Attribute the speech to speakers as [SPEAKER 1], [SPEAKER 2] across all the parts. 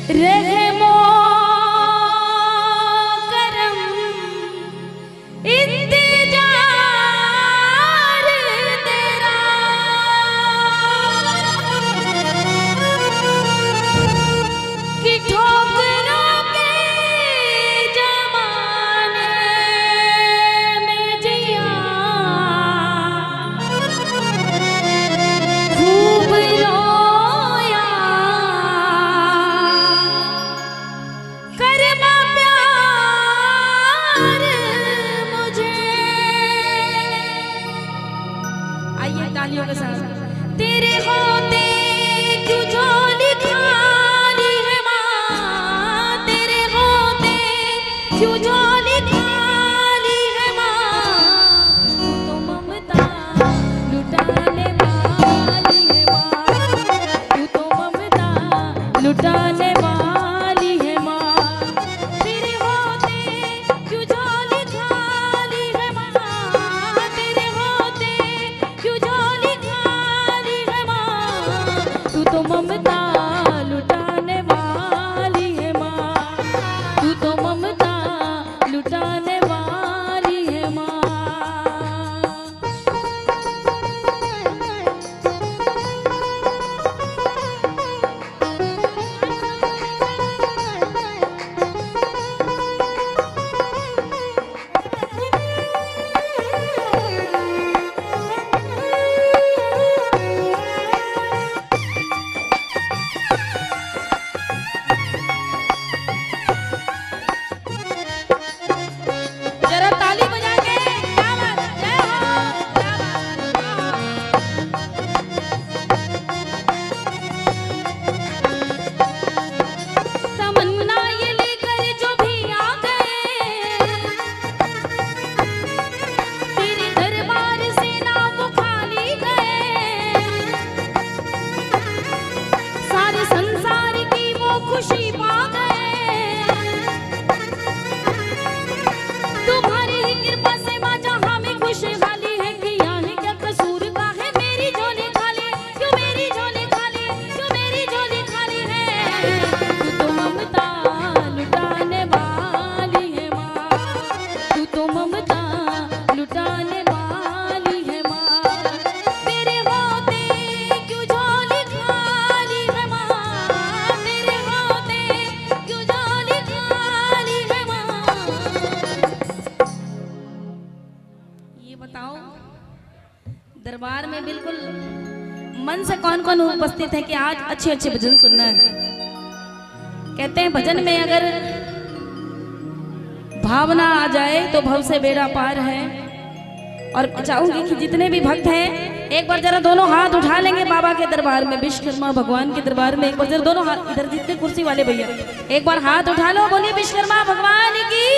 [SPEAKER 1] रहमो करम इंतजार तेरा, कि ठोकरों के जमाने में जिया खूब रोया, करमा प्यार मुझे। आइए तालियों के साथ। तेरे होते क्यों झोली खाली है माँ, तेरे होते क्यों झोली खाली है माँ, तू तो ममता लुटाने वाली है माँ, तू तो ममता लुटाने वाली है माँ। तेरे होते क्यों झोली खाली है माँ, तेरे होते क्यों झोली खाली है माँ, तू तो ममता लुटाने वाली है माँ, तू तो ममता लुटाने वाली है माँ। जरा ताली बजा के क्या बात है, जय हो, क्या बात। तमन्ना ये लेकर जो भी आ गए, तेरे दरबार से ना वो खाली गए, सारे संसार की वो खुशी पा गए। तुम्हारी ही कृपा से माँ जहाँ में खुशहाली है, किया है क्या कसूर का है मेरी झोली खाली, क्यों मेरी झोली खाली, क्यों मेरी झोली खाली है। तू तो ममता लुटाने वाली है माँ, तू तो ममता लुटाने वाली है माँ। तेरे होते क्यों झोली खाली है माँ, तेरे होते क्यों झोली खाली है माँ। ये बताओ दरबार में बिल्कुल मन से कौन कौन उपस्थित है कि आज अच्छे अच्छे भजन सुनना है। कहते हैं भजन में अगर भावना आ जाए तो भव से बेड़ा पार है। और चाहूंगी कि जितने भी भक्त हैं एक बार जरा दोनों हाथ उठा लेंगे बाबा के दरबार में, विश्वकर्मा भगवान के दरबार में। एक बार जरा दोनों हाथ, इधर जितने कुर्सी वाले भैया एक बार हाथ उठा लो, बोलिए विश्वकर्मा भगवान की,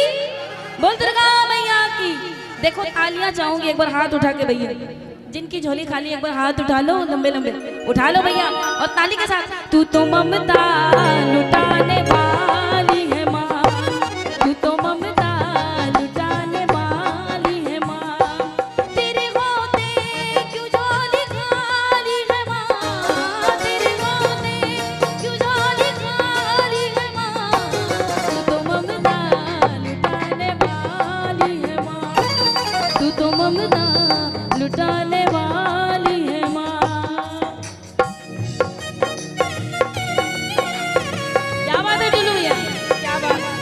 [SPEAKER 1] बोल दुर्गा मैया की। देखो तालियां चाहूंगी, एक बार हाथ उठा के भैया जिनकी झोली खाली एक बार हाथ उठा लो, लंबे लंबे उठा लो भैया, और ताली के साथ। तू तो ममता लुटाने वाली है माँ, तू तो ममता लुटाने वाली है माँ। तेरे होते क्यों झोली खाली है माँ, तेरे होते क्यों झोली खाली है माँ, तू तो ममता लुटाने वाली है माँ, तू तो ममता लुटाने वाली है माँ। क्या बात है टुल्लू भैया, क्या बात है।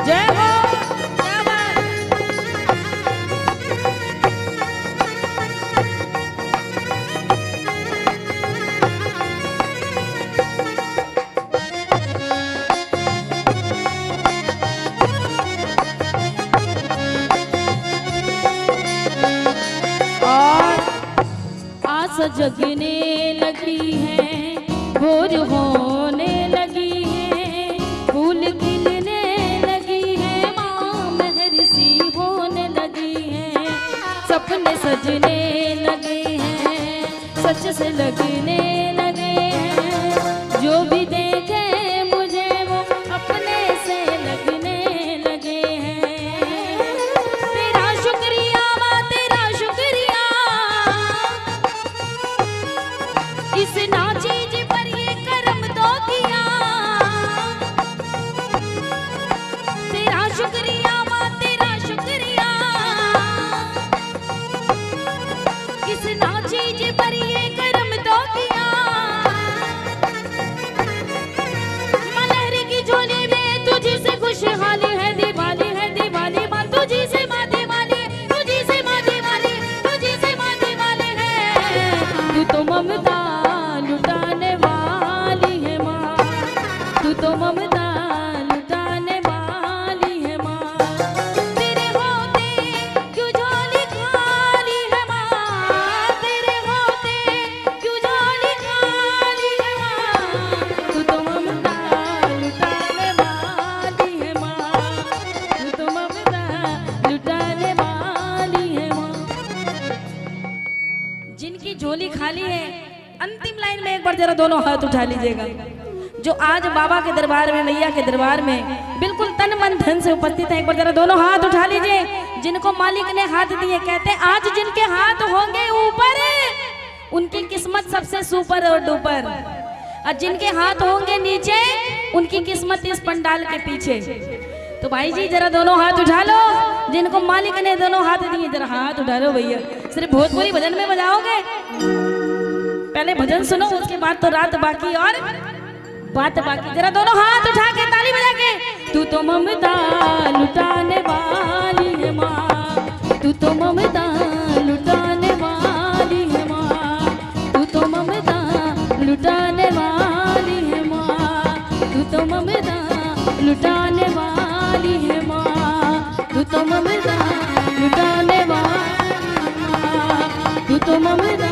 [SPEAKER 1] जय हो, क्या बात। और आस जगने लगी है, भोर होने लगी है, फूल खिलने लगी है माँ, मेहर सी होने लगी है, सपने सजने लगे हैं, सच से लगने लगे हैं, जो भी देखे मुझे वो अपने से लगने लगे हैं। तेरा शुक्रिया माँ, तेरा शुक्रिया, खाली है। अंतिम लाइन में एक बार जरा दोनों हाथ उठा लीजिएगा। जो आज बाबा के दरबार में, मैया के दरबार में बिल्कुल तन मन धन से उपस्थित है, एक बार जरा दोनों हाथ उठा लीजिए। जिनको मालिक ने हाथ दिए, कहते हैं आज जिनके हाथ होंगे ऊपर उनकी किस्मत सबसे सुपर और डुपर, और जिनके हाथ होंगे नीचे उनकी किस्मत इस पंडाल के पीछे। तो भाई जी जरा दोनों हाथ उठा लो, जिनको मालिक ने दोनों हाथ दिए जरा हाथ उठा लो भैया। सिर्फ भोजपुरी भजन में बजाओगे? पहले भजन सुनो, उसके बाद तो रात बाकी और बात बाकी। जरा दोनों हाथ उठा के ताली बजा के, तू तो ममता लुटाने वाली है माँ, तू तो ममता लुटाने वाली है माँ, तू तो ममता लुटाने वाली है माँ, तू तो ममता लुटाने वाली है माँ, तू तो ममता लुटाने वाली है माँ, तू तो ममता